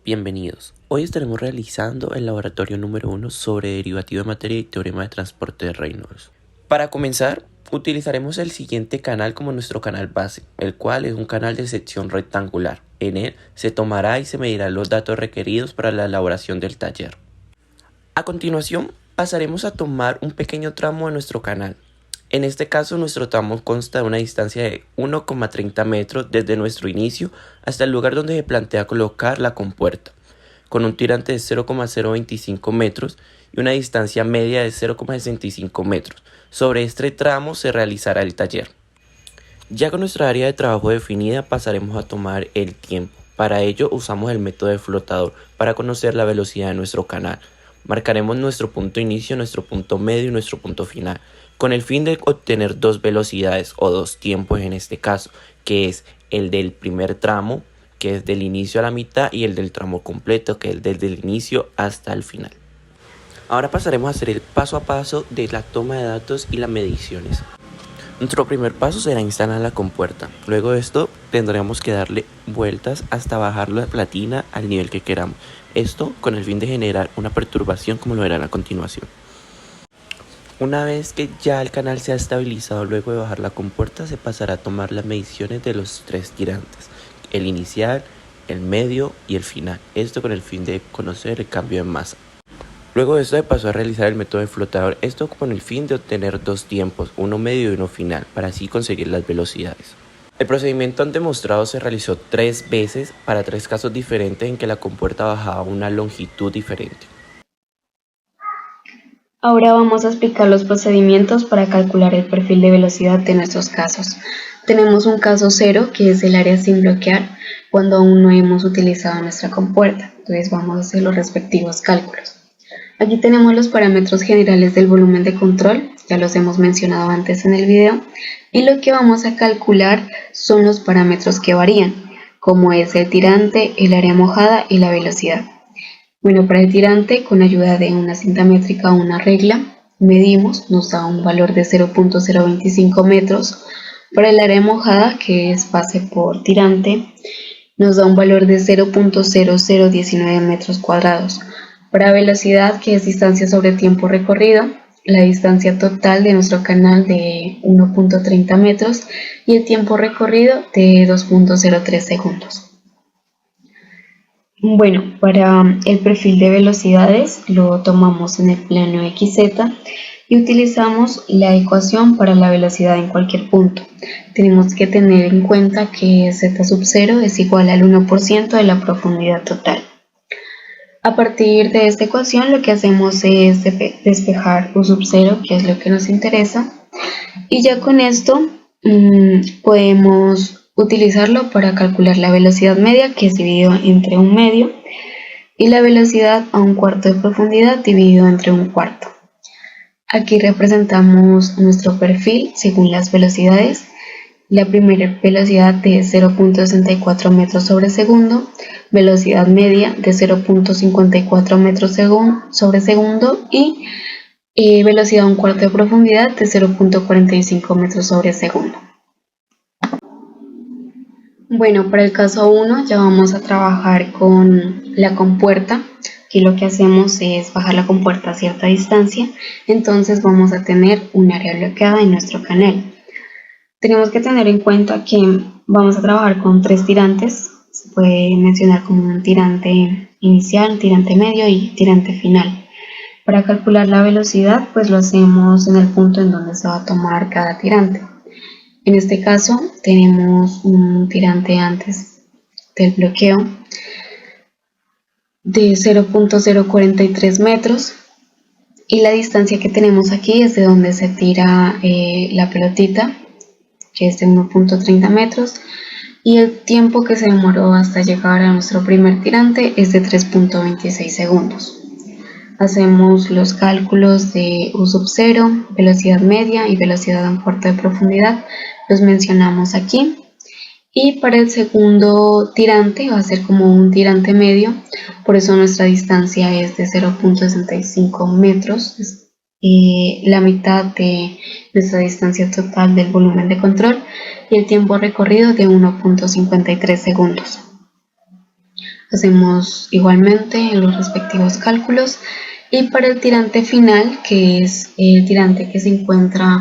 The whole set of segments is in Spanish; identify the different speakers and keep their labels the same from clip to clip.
Speaker 1: Bienvenidos. Hoy estaremos realizando el laboratorio número 1 sobre derivativo de materia y teorema de transporte de Reynolds. Para comenzar, utilizaremos el siguiente canal como nuestro canal base, el cual es un canal de sección rectangular. En él se tomará y se medirán los datos requeridos para la elaboración del taller. A continuación, pasaremos a tomar un pequeño tramo de nuestro canal. En este caso, nuestro tramo consta de una distancia de 1,30 metros desde nuestro inicio hasta el lugar donde se plantea colocar la compuerta, con un tirante de 0,025 metros y una distancia media de 0,65 metros. Sobre este tramo se realizará el taller. Ya con nuestra área de trabajo definida, pasaremos a tomar el tiempo. Para ello usamos el método de flotador para conocer la velocidad de nuestro canal. Marcaremos nuestro punto inicio, nuestro punto medio y nuestro punto final, con el fin de obtener dos velocidades o dos tiempos en este caso, que es el del primer tramo, que es del inicio a la mitad, y el del tramo completo, que es desde el inicio hasta el final. Ahora pasaremos a hacer el paso a paso de la toma de datos y las mediciones. Nuestro primer paso será instalar la compuerta. Luego de esto tendremos que darle vueltas hasta bajar la platina al nivel que queramos. Esto con el fin de generar una perturbación como lo verán a continuación. Una vez que ya el canal se ha estabilizado, luego de bajar la compuerta se pasará a tomar las mediciones de los tres tirantes, el inicial, el medio y el final. Esto con el fin de conocer el cambio de masa. Luego de esto se pasó a realizar el método de flotador, esto con el fin de obtener dos tiempos, uno medio y uno final, para así conseguir las velocidades. El procedimiento antes mostrado se realizó 3 veces para 3 casos diferentes en que la compuerta bajaba una longitud diferente.
Speaker 2: Ahora vamos a explicar los procedimientos para calcular el perfil de velocidad de nuestros casos. Tenemos un caso 0, que es el área sin bloquear, cuando aún no hemos utilizado nuestra compuerta. Entonces vamos a hacer los respectivos cálculos. Aquí tenemos los parámetros generales del volumen de control, ya los hemos mencionado antes en el video, y lo que vamos a calcular son los parámetros que varían, como es el tirante, el área mojada y la velocidad. Bueno, para el tirante, con ayuda de una cinta métrica o una regla, medimos, nos da un valor de 0.025 metros. Para el área mojada, que es base por tirante, nos da un valor de 0.0019 metros cuadrados. Para velocidad, que es distancia sobre tiempo recorrido, la distancia total de nuestro canal de 1.30 metros y el tiempo recorrido de 2.03 segundos. Bueno, para el perfil de velocidades lo tomamos en el plano XZ y utilizamos la ecuación para la velocidad en cualquier punto. Tenemos que tener en cuenta que z sub 0 es igual al 1% de la profundidad total. A partir de esta ecuación lo que hacemos es despejar u sub 0, que es lo que nos interesa, y ya con esto podemos utilizarlo para calcular la velocidad media, que es dividido entre un medio, y la velocidad a un cuarto de profundidad dividido entre un cuarto. Aquí representamos nuestro perfil según las velocidades. La primera velocidad de 0.64 metros sobre segundo, velocidad media de 0.54 metros sobre segundo y velocidad a un cuarto de profundidad de 0.45 metros sobre segundo. Bueno, para el caso 1 ya vamos a trabajar con la compuerta. Aquí lo que hacemos es bajar la compuerta a cierta distancia, entonces vamos a tener un área bloqueada en nuestro canal. Tenemos que tener en cuenta que vamos a trabajar con 3 tirantes, se puede mencionar como un tirante inicial, un tirante medio y tirante final. Para calcular la velocidad, pues lo hacemos en el punto en donde se va a tomar cada tirante. En este caso tenemos un tirante antes del bloqueo de 0.043 metros y la distancia que tenemos aquí es de donde se tira la pelotita, que es de 1.30 metros, y el tiempo que se demoró hasta llegar a nuestro primer tirante es de 3.26 segundos. Hacemos los cálculos de U sub 0, velocidad media y velocidad a un cuarto de profundidad, los mencionamos aquí. Y para el segundo tirante va a ser como un tirante medio, por eso nuestra distancia es de 0.65 metros, la mitad de nuestra distancia total del volumen de control y el tiempo recorrido de 1.53 segundos. Hacemos igualmente los respectivos cálculos y para el tirante final, que es el tirante que se encuentra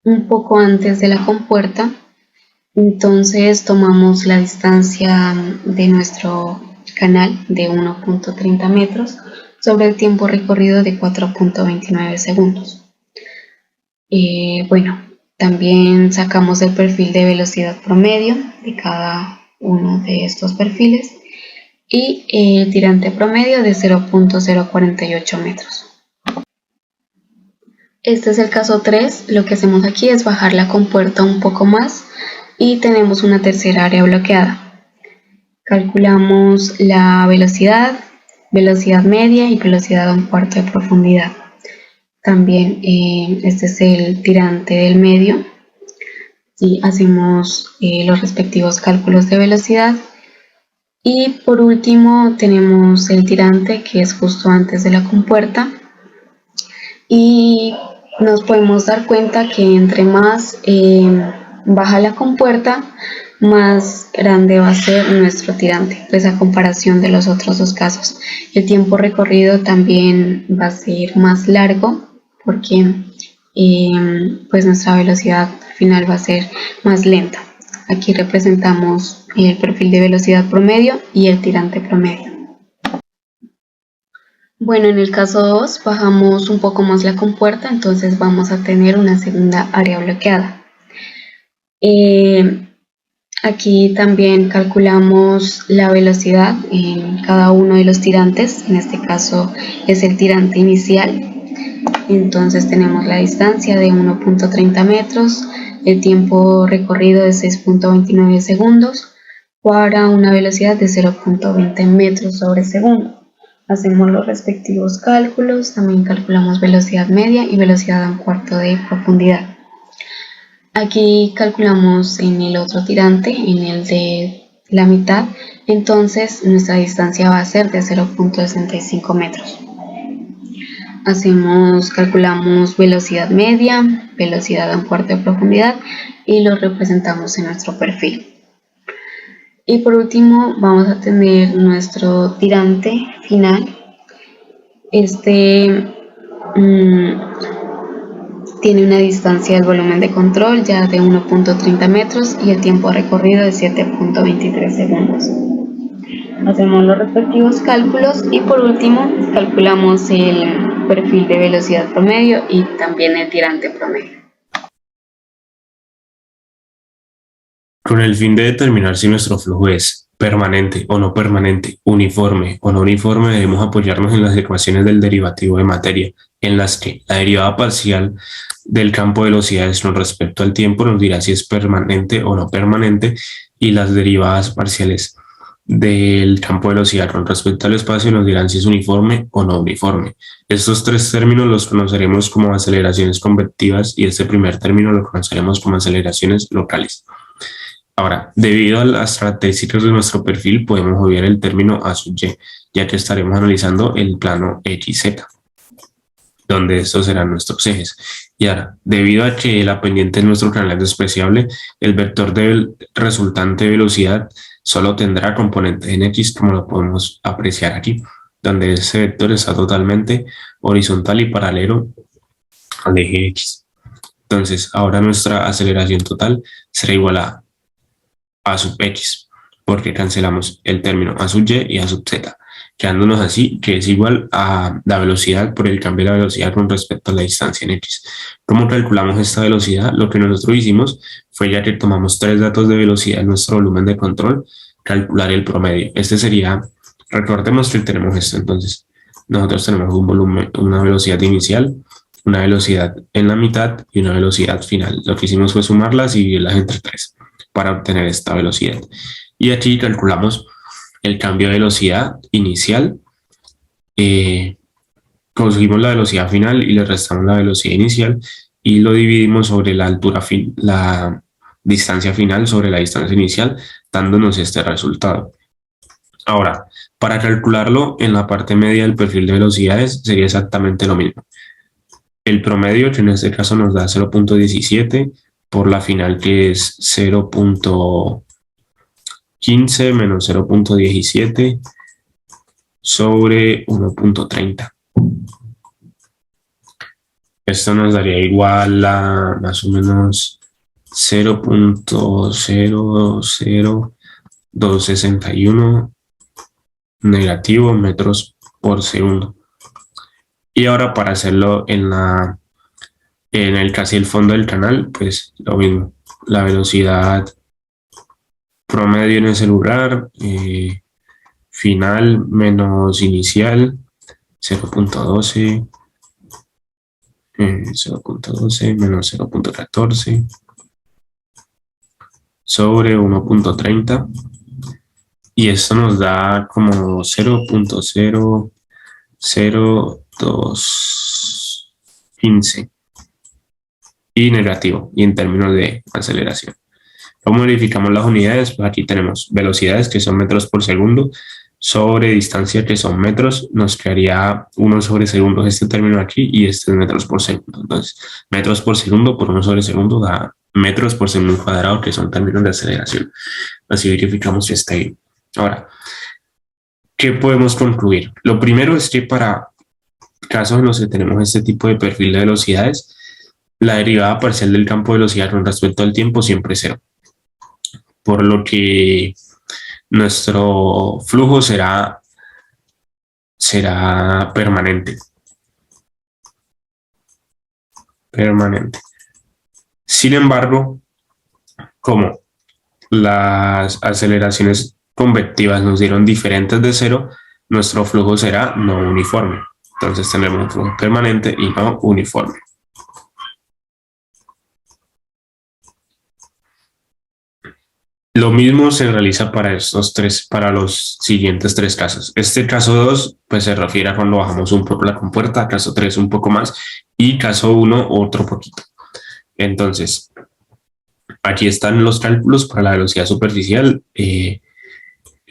Speaker 2: un poco antes de la compuerta, entonces tomamos la distancia de nuestro canal de 1.30 metros sobre el tiempo recorrido de 4.29 segundos. Bueno, también sacamos el perfil de velocidad promedio de cada uno de estos perfiles y el tirante promedio de 0.048 metros. Este es el caso 3. Lo que hacemos aquí es bajar la compuerta un poco más y tenemos una tercera área bloqueada. Calculamos la velocidad, velocidad media y velocidad a un cuarto de profundidad. También este es el tirante del medio y hacemos los respectivos cálculos de velocidad. Y por último tenemos el tirante, que es justo antes de la compuerta, y nos podemos dar cuenta que entre más baja la compuerta, más grande va a ser nuestro tirante, pues a comparación de los otros dos casos. El tiempo recorrido también va a ser más largo porque pues nuestra velocidad final va a ser más lenta. Aquí representamos el perfil de velocidad promedio y el tirante promedio. Bueno, en el caso 2 bajamos un poco más la compuerta, entonces vamos a tener una segunda área bloqueada. Aquí también calculamos la velocidad en cada uno de los tirantes, en este caso es el tirante inicial. Entonces tenemos la distancia de 1.30 metros, el tiempo recorrido de 6.29 segundos para una velocidad de 0.20 metros sobre segundo. Hacemos los respectivos cálculos, también calculamos velocidad media y velocidad a un cuarto de profundidad. Aquí calculamos en el otro tirante, en el de la mitad, entonces nuestra distancia va a ser de 0.65 metros. Calculamos velocidad media, velocidad a un cuarto de profundidad y lo representamos en nuestro perfil. Y por último vamos a tener nuestro tirante final. Tiene una distancia del volumen de control ya de 1.30 metros y el tiempo recorrido de 7.23 segundos. Hacemos los respectivos cálculos y por último calculamos el perfil de velocidad promedio y también el tirante promedio.
Speaker 3: Con el fin de determinar si nuestro flujo es permanente o no permanente, uniforme o no uniforme, debemos apoyarnos en las ecuaciones del derivativo de materia, en las que la derivada parcial del campo de velocidades con respecto al tiempo nos dirá si es permanente o no permanente, y las derivadas parciales del campo de velocidad con respecto al espacio nos dirán si es uniforme o no uniforme. Estos tres términos los conoceremos como aceleraciones convectivas y este primer término lo conoceremos como aceleraciones locales. Ahora, debido a las características de nuestro perfil, podemos obviar el término A sub y, ya que estaremos analizando el plano XZ, donde estos serán nuestros ejes. Y ahora, debido a que la pendiente es nuestro canal despreciable, el vector del resultante de velocidad solo tendrá componente en X, como lo podemos apreciar aquí, donde ese vector está totalmente horizontal y paralelo al eje X. Entonces, ahora nuestra aceleración total será igual a sub X, porque cancelamos el término A sub Y y A sub Z, quedándonos así que es igual a la velocidad por el cambio de la velocidad con respecto a la distancia en X. ¿Cómo calculamos esta velocidad? Lo que nosotros hicimos fue, ya que tomamos tres datos de velocidad en nuestro volumen de control, calcular el promedio. Este sería, recordemos que tenemos esto, entonces nosotros tenemos un volumen, una velocidad inicial, una velocidad en la mitad y una velocidad final. Lo que hicimos fue sumarlas y dividirlas entre 3 para obtener esta velocidad. Y aquí calculamos el cambio de velocidad inicial, conseguimos la velocidad final y le restamos la velocidad inicial y lo dividimos sobre la altura la distancia final sobre la distancia inicial, dándonos este resultado. Ahora, para calcularlo en la parte media del perfil de velocidades sería exactamente lo mismo. El promedio, que en este caso nos da 0.17, por la final, que es 15 menos 0.17 sobre 1.30. Esto nos daría igual a más o menos 0.00261 negativo metros por segundo. Y ahora para hacerlo en casi el fondo del canal, pues lo mismo. La velocidad promedio en el celular, final menos inicial, 0.12 menos 0.14 sobre 1.30, y esto nos da como 0.00215 y negativo, y en términos de aceleración. ¿Cómo modificamos las unidades? Pues aquí tenemos velocidades, que son metros por segundo, sobre distancia, que son metros. Nos quedaría 1 sobre segundo este término aquí, y este es metros por segundo. Entonces, metros por segundo por 1 sobre segundo da metros por segundo cuadrado, que son términos de aceleración. Así verificamos que está bien. Ahora, ¿qué podemos concluir? Lo primero es que para casos en los que tenemos este tipo de perfil de velocidades, la derivada parcial del campo de velocidad con respecto al tiempo siempre es cero, por lo que nuestro flujo será permanente. Sin embargo, como las aceleraciones convectivas nos dieron diferentes de cero, nuestro flujo será no uniforme. Entonces tenemos un flujo permanente y no uniforme. Lo mismo se realiza para los siguientes tres casos. Este caso 2 pues se refiere a cuando bajamos un poco la compuerta, caso 3 un poco más, y caso 1 otro poquito. Entonces, aquí están los cálculos para la velocidad superficial.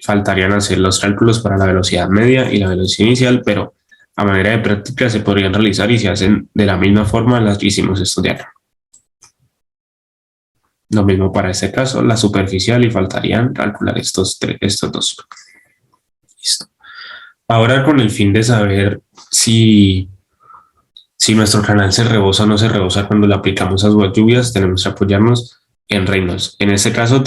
Speaker 3: Faltarían hacer los cálculos para la velocidad media y la velocidad inicial, pero a manera de práctica se podrían realizar y se hacen de la misma forma en las que hicimos estudiar. Lo mismo para este caso, la superficial, y faltarían calcular estos dos. Listo. Ahora, con el fin de saber si nuestro canal se rebosa o no se rebosa cuando le aplicamos aguas lluvias, tenemos que apoyarnos en Reynolds. En este caso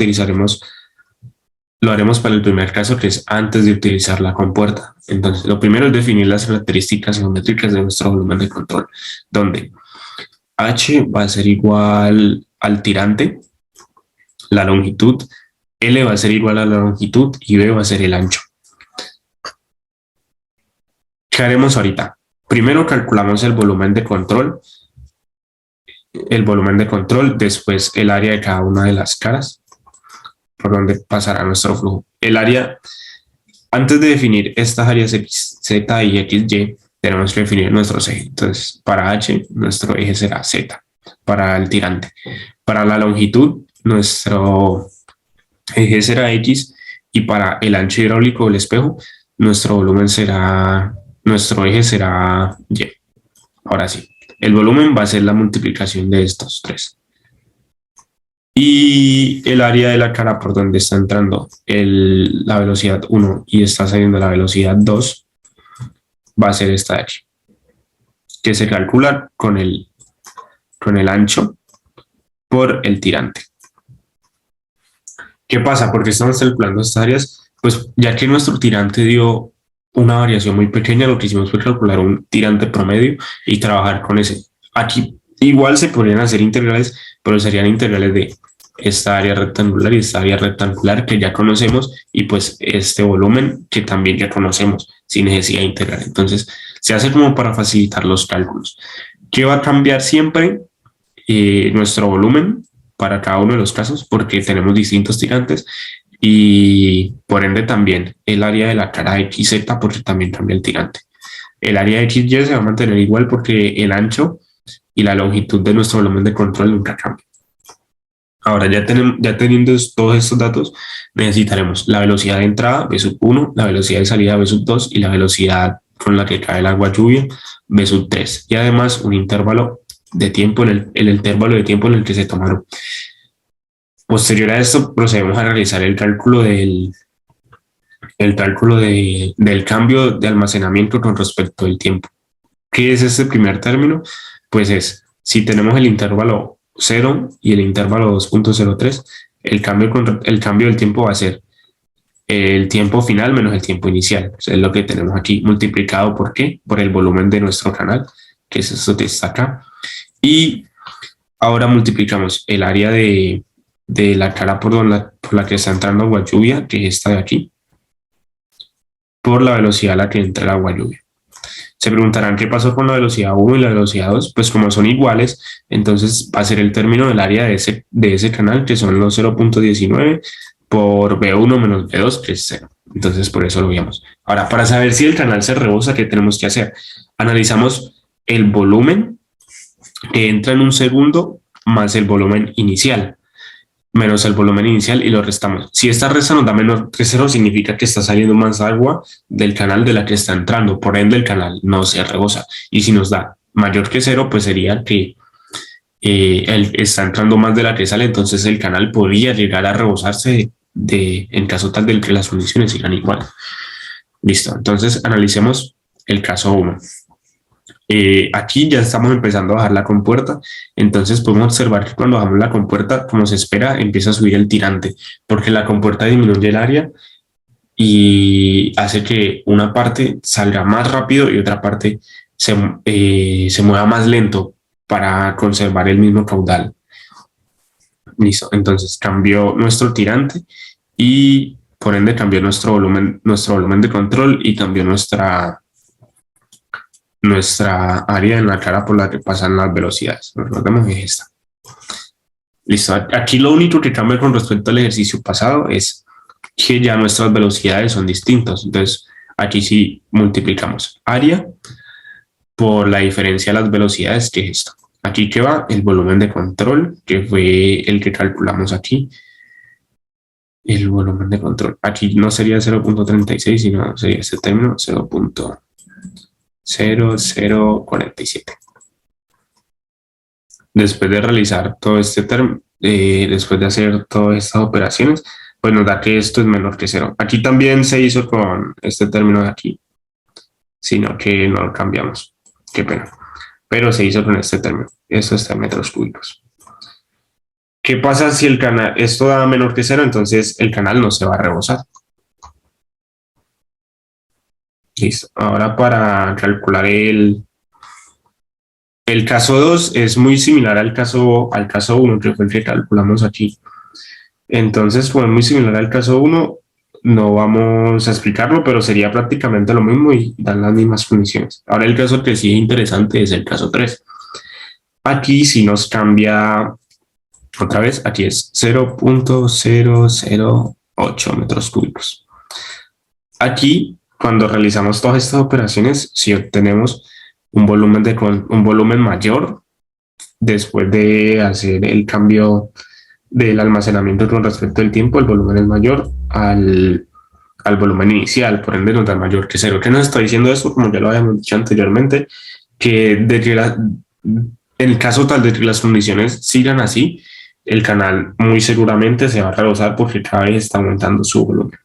Speaker 3: lo haremos para el primer caso, que es antes de utilizar la compuerta. Entonces, lo primero es definir las características geométricas de nuestro volumen de control, donde H va a ser igual al tirante, la longitud, L va a ser igual a la longitud y B va a ser el ancho. ¿Qué haremos ahorita? Primero calculamos el volumen de control, después el área de cada una de las caras por donde pasará nuestro flujo. El área, antes de definir estas áreas X, Z y XY, tenemos que definir nuestros ejes. Entonces, para H, nuestro eje será Z, para el tirante. Para la longitud, nuestro eje será X, y para el ancho hidráulico del espejo, nuestro eje será Y. Ahora sí, el volumen va a ser la multiplicación de estos tres. Y el área de la cara por donde está entrando la velocidad 1 y está saliendo la velocidad 2 va a ser esta de aquí, que se calcula con el ancho por el tirante. ¿Qué pasa? Porque estamos calculando estas áreas, pues ya que nuestro tirante dio una variación muy pequeña, lo que hicimos fue calcular un tirante promedio y trabajar con ese. Aquí igual se podrían hacer integrales, pero serían integrales de esta área rectangular y esta área rectangular que ya conocemos, y pues este volumen que también ya conocemos sin necesidad de integrar. Entonces se hace como para facilitar los cálculos. ¿Qué va a cambiar siempre? Nuestro volumen para cada uno de los casos, porque tenemos distintos tirantes, y por ende también el área de la cara XZ, porque también cambia el tirante. El área XY se va a mantener igual porque el ancho y la longitud de nuestro volumen de control nunca cambia. Ahora, ya teniendo todos estos datos, necesitaremos la velocidad de entrada, V sub 1, la velocidad de salida, V sub 2, y la velocidad con la que cae el agua lluvia, V sub 3. Y además un intervalo de tiempo, el intervalo de tiempo en el que se tomaron. Posterior a esto, procedemos a realizar del cambio de almacenamiento con respecto al tiempo. ¿Qué es este primer término? Pues si tenemos el intervalo 0 y el intervalo 2.03, el cambio del tiempo va a ser el tiempo final menos el tiempo inicial. O sea, es lo que tenemos aquí multiplicado ¿por qué? Por el volumen de nuestro canal, que es esto que está acá. Y ahora multiplicamos el área de la cara por la que está entrando agua lluvia, que es esta de aquí, por la velocidad a la que entra el agua lluvia. Se preguntarán qué pasó con la velocidad 1 y la velocidad 2. Pues como son iguales, entonces va a ser el término del área de ese canal, que son los 0.19 por B1 menos B2, que es 0. Entonces por eso lo veíamos. Ahora, para saber si el canal se rebosa, ¿qué tenemos que hacer? Analizamos el volumen que entra en un segundo más el volumen inicial, menos el volumen inicial, y lo restamos. Si esta resta nos da menor que 0, significa que está saliendo más agua del canal de la que está entrando, por ende el canal no se rebosa. Y si nos da mayor que 0, pues sería que está entrando más de la que sale, entonces el canal podría llegar a rebosarse en caso tal de que las condiciones sigan igual. Listo, entonces analicemos el caso 1. Aquí ya estamos empezando a bajar la compuerta, entonces podemos observar que cuando bajamos la compuerta, como se espera, empieza a subir el tirante, porque la compuerta disminuye el área y hace que una parte salga más rápido y otra parte se mueva más lento para conservar el mismo caudal. Listo, entonces cambió nuestro tirante y por ende cambió nuestro volumen de control y cambió nuestra área en la cara por la que pasan las velocidades. Recordemos que es esta. Listo. Aquí lo único que cambia con respecto al ejercicio pasado es que ya nuestras velocidades son distintas. Entonces, aquí sí multiplicamos área por la diferencia de las velocidades, que es esto. Aquí que va el volumen de control, que fue el que calculamos aquí. El volumen de control. Aquí no sería 0.36, sino sería este término 0.0047. Después de realizar todo este después de hacer todas estas operaciones, pues nos da que esto es menor que 0. Aquí también se hizo con este término de aquí, sino que no lo cambiamos. Qué pena. Pero se hizo con este término. Esto está en metros cúbicos. ¿Qué pasa si esto da menor que 0? Entonces el canal no se va a rebosar. Listo. Ahora para calcular el caso 2 es muy similar al caso 1, que fue el que calculamos aquí. Entonces, pues muy similar al caso 1, no vamos a explicarlo, pero sería prácticamente lo mismo y dan las mismas condiciones. Ahora el caso que sí es interesante es el caso 3. Aquí sí nos cambia, otra vez, aquí es 0.008 metros cúbicos. Aquí, cuando realizamos todas estas operaciones, si obtenemos un volumen mayor después de hacer el cambio del almacenamiento con respecto al tiempo, el volumen es mayor al volumen inicial, por ende nos da mayor que 0. ¿Qué nos está diciendo eso? Como ya lo habíamos dicho anteriormente, que en el caso tal de que las condiciones sigan así, el canal muy seguramente se va a rebosar porque cada vez está aumentando su volumen.